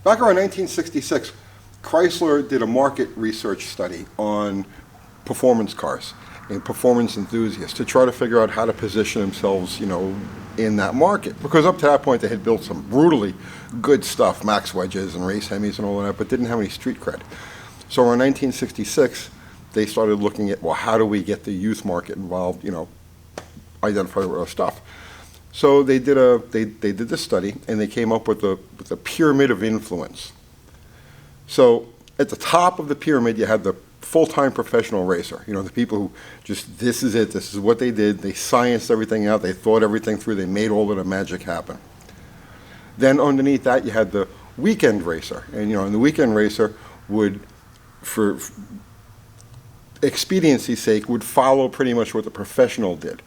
Back around 1966, Chrysler did a market research study on performance cars and performance enthusiasts to try to figure out how to position themselves, in that market. Because up to that point, they had built some brutally good stuff, Max Wedges and race Hemis and all of that, but didn't have any street cred. So around 1966, they started looking at, well, how do we get the youth market involved, identify the real stuff. So they did this study, and they came up with a pyramid of influence. So at the top of the pyramid, you had the full-time professional racer, the people who just, this is it, this is what they did, they scienced everything out, they thought everything through, they made all of the magic happen. Then underneath that, you had the weekend racer, and and the weekend racer would, for expediency's sake, would follow pretty much what the professional did,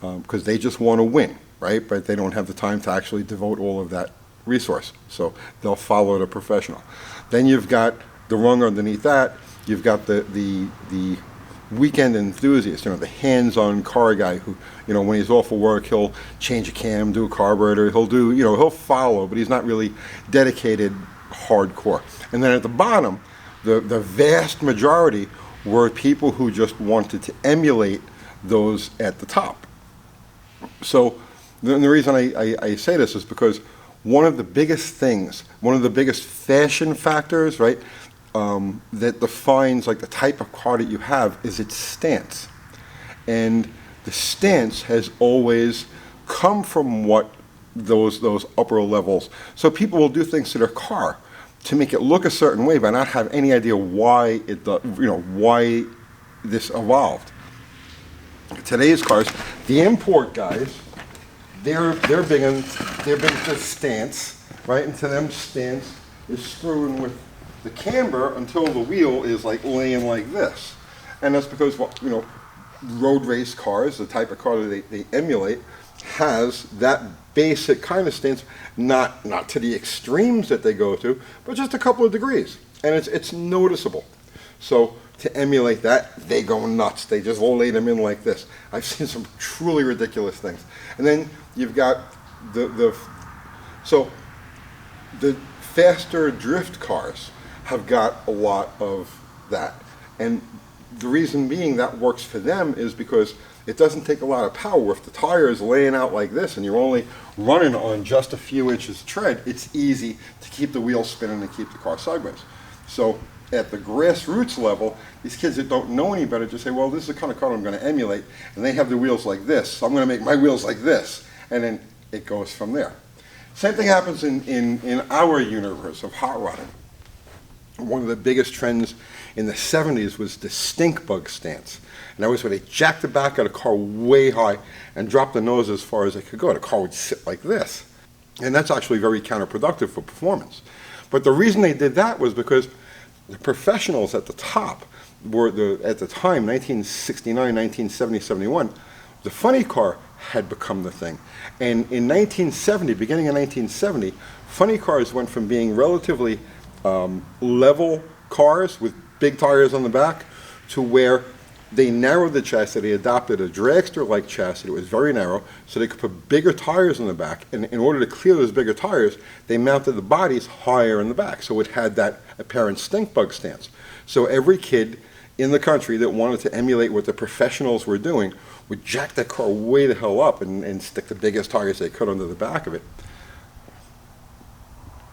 because they just want to win, right? But they don't have the time to actually devote all of that resource, so they'll follow the professional. Then you've got the rung underneath that, you've got the weekend enthusiast, the hands-on car guy who, when he's off of work, he'll change a cam, do a carburetor, he'll do, he'll follow, but he's not really dedicated hardcore. And then at the bottom, the vast majority were people who just wanted to emulate those at the top. So the reason I say this is because one of the biggest things, one of the biggest fashion factors, right, that defines like the type of car that you have is its stance. And the stance has always come from what those upper levels. So people will do things to their car to make it look a certain way, but not have any idea why why this evolved. Today's cars, the import guys, they're big into stance, right? And to them, stance is screwing with the camber until the wheel is like laying like this. And that's because, road race cars, the type of car that they emulate, has that basic kind of stance, not to the extremes that they go to, but just a couple of degrees. And it's noticeable. So to emulate that, they go nuts. They just lay them in like this. I've seen some truly ridiculous things. And then you've got the faster drift cars have got a lot of that. And the reason being that works for them is because it doesn't take a lot of power. If the tire is laying out like this and you're only running on just a few inches of tread, it's easy to keep the wheels spinning and keep the car sideways. So at the grassroots level, these kids that don't know any better just say, well, this is the kind of car I'm going to emulate, and they have the wheels like this, so I'm going to make my wheels like this, and then it goes from there. Same thing happens in our universe of hot rodding. One of the biggest trends in the 70s was the stink bug stance. And that was where they jacked the back of the car way high and dropped the nose as far as it could go. The car would sit like this. And that's actually very counterproductive for performance. But the reason they did that was because the professionals at the top were, at the time, 1969, 1970, 71, the funny car had become the thing. And in 1970, beginning in 1970, funny cars went from being relatively level cars with big tires on the back to where they narrowed the chassis. They adopted a dragster-like chassis. It was very narrow, so they could put bigger tires on the back. And in order to clear those bigger tires, they mounted the bodies higher in the back, so it had that apparent stink bug stance. So every kid in the country that wanted to emulate what the professionals were doing would jack that car way the hell up and stick the biggest tires they could under the back of it.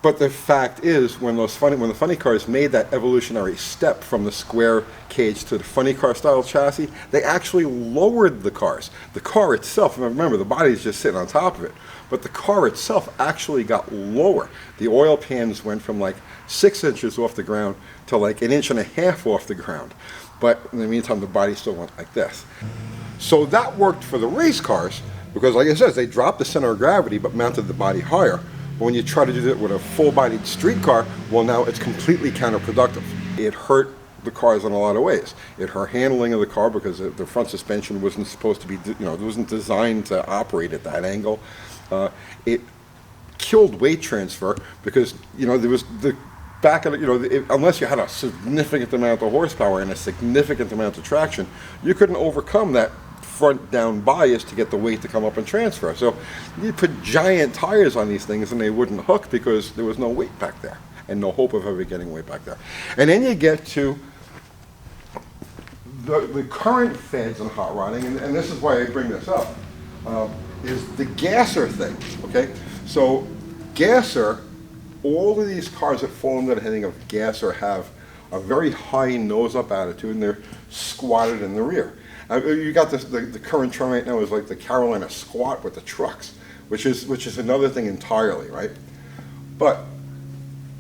But the fact is, when the funny cars made that evolutionary step from the square cage to the funny car style chassis, they actually lowered the cars. The car itself, remember, the body is just sitting on top of it, but the car itself actually got lower. The oil pans went from like 6 inches off the ground to like 1.5 inches off the ground. But in the meantime, the body still went like this. So that worked for the race cars, because like I said, they dropped the center of gravity but mounted the body higher. But when you try to do that with a full-bodied street car, well, now it's completely counterproductive. It hurt the cars in a lot of ways. It hurt handling of the car because the front suspension wasn't supposed to be, it wasn't designed to operate at that angle. It killed weight transfer because, there was the back of it, unless you had a significant amount of horsepower and a significant amount of traction, you couldn't overcome that front down bias to get the weight to come up and transfer. So you put giant tires on these things and they wouldn't hook because there was no weight back there. and no hope of ever getting way back there. And then you get to the current fads in hot rodding, and this is why I bring this up, is the gasser thing, okay? So gasser, all of these cars that fall under the heading of gasser have a very high nose-up attitude, and they're squatted in the rear. You got this, the current trend right now is like the Carolina squat with the trucks, which is another thing entirely, right? But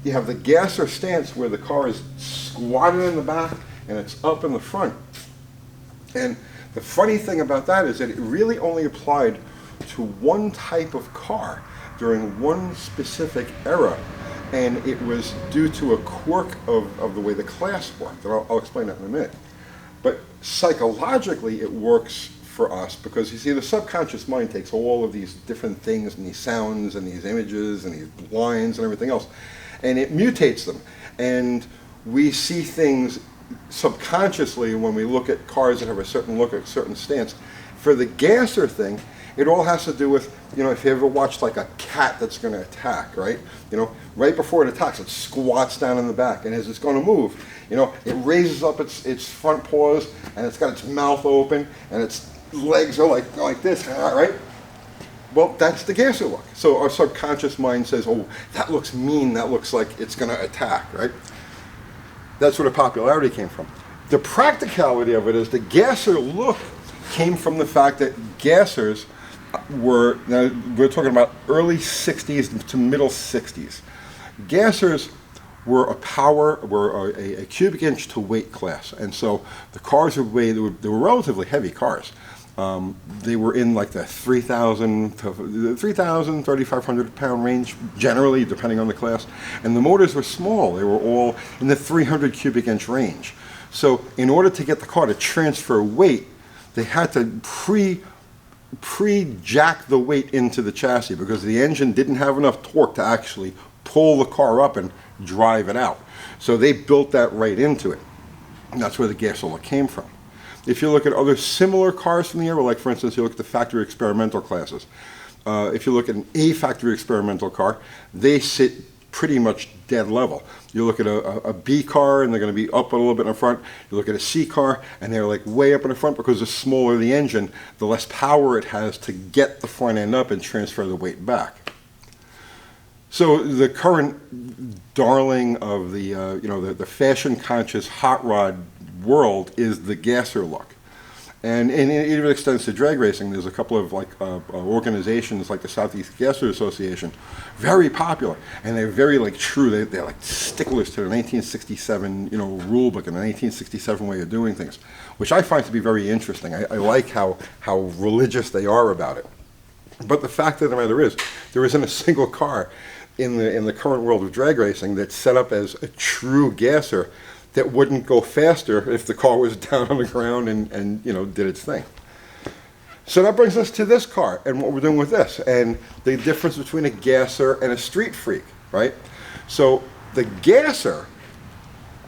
you have the gasser stance where the car is squatted in the back and it's up in the front. And the funny thing about that is that it really only applied to one type of car during one specific era, and it was due to a quirk of the way the class worked, and I'll explain that in a minute. But psychologically it works for us because, you see, the subconscious mind takes all of these different things and these sounds and these images and these lines and everything else, and it mutates them. And we see things subconsciously when we look at cars that have a certain look, a certain stance. For the gasser thing, it all has to do with, you know, if you ever watched like a cat that's going to attack, right? You know, right before it attacks, it squats down in the back, and as it's going to move, you know, it raises up its front paws, and it's got its mouth open, and its legs are like this, right? Well, that's the gasser look. So our subconscious mind says, oh, that looks mean, that looks like it's going to attack, right? That's where the popularity came from. The practicality of it is the gasser look came from the fact that gassers were, now we're talking about early 60s to middle 60s. Gassers were a cubic inch to weight class, and so the cars they were relatively heavy cars. They were in like the 3,000 to 3,500 pound range, generally, depending on the class. And the motors were small. They were all in the 300 cubic inch range. So in order to get the car to transfer weight, they had to pre-jack the weight into the chassis because the engine didn't have enough torque to actually pull the car up and drive it out. So they built that right into it. And that's where the gasser look came from. If you look at other similar cars from the era, like for instance, you look at the factory experimental classes. If you look at a factory experimental car, they sit pretty much dead level. You look at a B car, and they're going to be up a little bit in the front. You look at a C car, and they're like way up in the front because the smaller the engine, the less power it has to get the front end up and transfer the weight back. So the current darling of the the fashion-conscious hot rod world is the gasser look, and it even extends to drag racing. There's a couple of organizations like the Southeast Gasser Association, very popular, and they're very true. They're like sticklers to the 1967 rule book and the 1967 way of doing things, which I find to be very interesting. I like how religious they are about it. But the fact of the matter is, there isn't a single car in the current world of drag racing that's set up as a true gasser that wouldn't go faster if the car was down on the ground and did its thing. So that brings us to this car and what we're doing with this and the difference between a gasser and a street freak, right? So the gasser,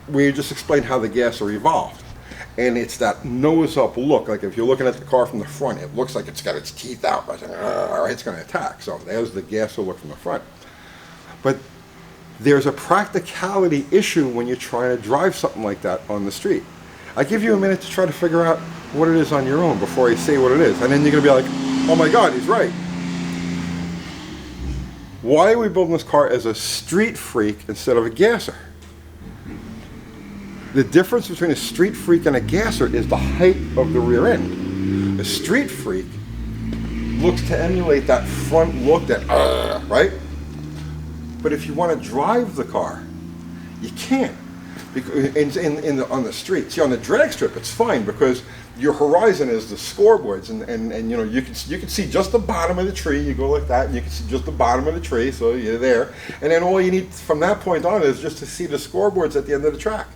we just explained how the gasser evolved. And it's that nose-up look. Like if you're looking at the car from the front, it looks like it's got its teeth out. It's going to attack. So there's the gasser look from the front. But there's a practicality issue when you're trying to drive something like that on the street. I give you a minute to try to figure out what it is on your own before I say what it is. And then you're going to be like, oh my God, he's right. Why are we building this car as a street freak instead of a gasser? The difference between a street freak and a gasser is the height of the rear end. A street freak looks to emulate that front look, right? But if you want to drive the car, you can't. Because on the street. See, on the drag strip, it's fine because your horizon is the scoreboards, and you can see just the bottom of the tree. You go like that, and you can see just the bottom of the tree, so you're there. And then all you need from that point on is just to see the scoreboards at the end of the track.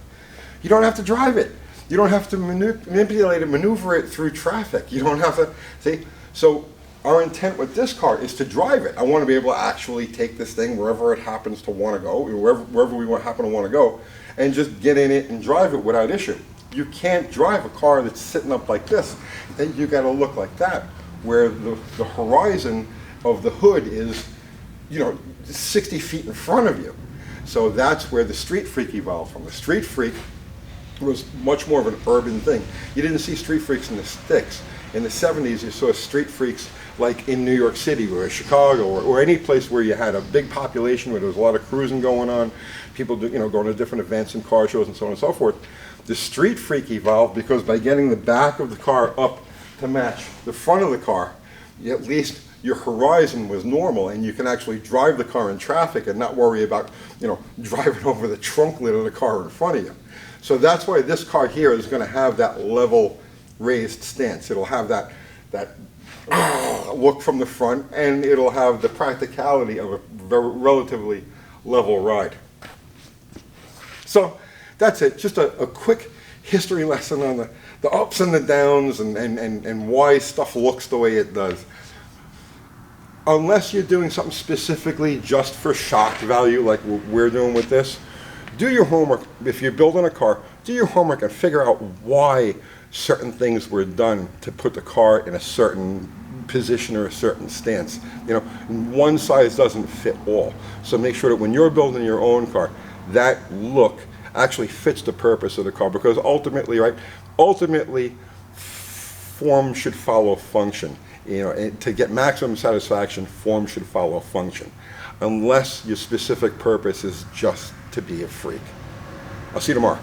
You don't have to drive it. You don't have to manipulate and maneuver it through traffic. You don't have to, see? So our intent with this car is to drive it. I want to be able to actually take this thing wherever it happens to want to go, wherever we happen to want to go, and just get in it and drive it without issue. You can't drive a car that's sitting up like this. Then you got to look like that, where the horizon of the hood is, 60 feet in front of you. So that's where the street freak evolved from. The street freak was much more of an urban thing. You didn't see street freaks in the sticks. In the 70s, you saw street freaks like in New York City or Chicago or any place where you had a big population, where there was a lot of cruising going on, people going to different events and car shows and so on and so forth. The street freak evolved because by getting the back of the car up to match the front of the car, at least your horizon was normal and you can actually drive the car in traffic and not worry about driving over the trunk lid of the car in front of you. So that's why this car here is going to have that level raised stance. It'll have that look from the front, and it'll have the practicality of a relatively level ride. So that's it. Just a quick history lesson on the ups and the downs and why stuff looks the way it does. Unless you're doing something specifically just for shock value like we're doing with this, do your homework. If you're building a car, do your homework and figure out why certain things were done to put the car in a certain position or a certain stance. One size doesn't fit all. So make sure that when you're building your own car, that look actually fits the purpose of the car, because ultimately, form should follow function. And to get maximum satisfaction, form should follow function, unless your specific purpose is just to be a freak. I'll see you tomorrow.